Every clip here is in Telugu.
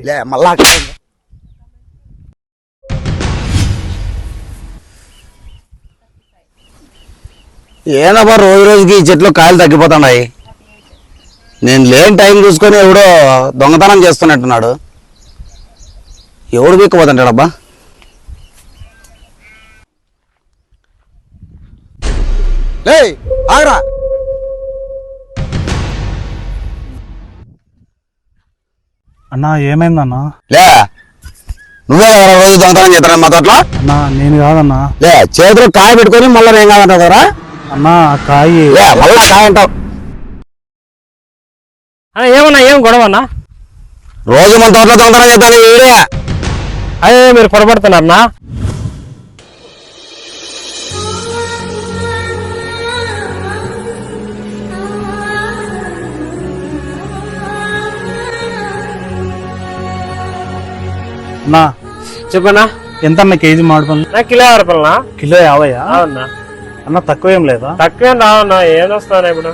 లే మళ్ళా ఏనబ్బా రోజు రోజుకి ఈ చెట్లు కాయలు తగ్గిపోతున్నాయి. నేను లేని టైం చూసుకొని ఎవడో దొంగతనం చేస్తున్నట్టున్నాడు. ఎవడు బిక్కుపోతుంటాడబ్బా? లే ఆగరా. అన్నా ఏమైందన్నా? లే నువ్వే కదా రోజు దొంగతనం చేస్తాను మా తోటలో? అన్నా నేను కాదన్నా. లే చేతులు కాయ పెట్టుకొని మళ్ళీ నేను కాదంటావు కదా అన్నా కాయి. లే మళ్ళా కాయ అంటావు. ఏమన్నా ఏం గొడవ అన్నా? రోజు మన తోటలో దొంగతనం చేస్తాను వీడే. అదే మీరు పొరపడుతున్నారన్నా. అన్నా చెప్పన్నా. ఎంత అన్న కేజీ మామిడి పండ్లు? నా కిలో 50 రూపాయలనా? కిలో 50? అవునా అన్న తక్కువ ఏం లేదా? తక్కువేం రావన్నా. ఏం వస్తారా ఇప్పుడు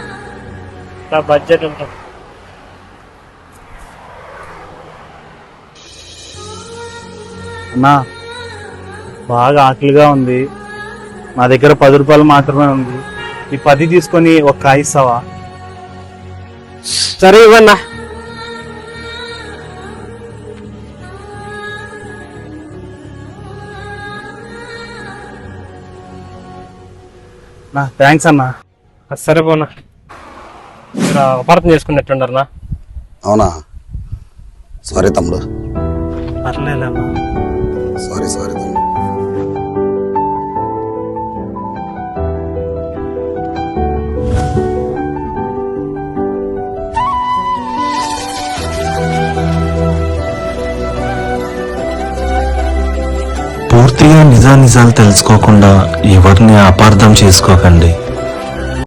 నా బడ్జెట్ ఉంటా. అన్నా బాగా ఆకలిగా ఉంది, నా దగ్గర 10 రూపాయలు మాత్రమే ఉంది. ఈ 10 తీసుకొని ఒక కాయ ఇస్తావా? సరే ఇవ్వన్నా. నా థ్యాంక్స్ అన్నా. సరే పోనా. మీరు అపార్థం చేసుకున్నట్టున్నారన్నా. అవునా? సారీ తమ్ముడు. పర్లేదన్నా. సారీ సారీ తమ్ముడు. పూర్తిగా నిజానిజాలు తెలుసుకోకుండా ఎవరిని అపార్థం చేసుకోకండి.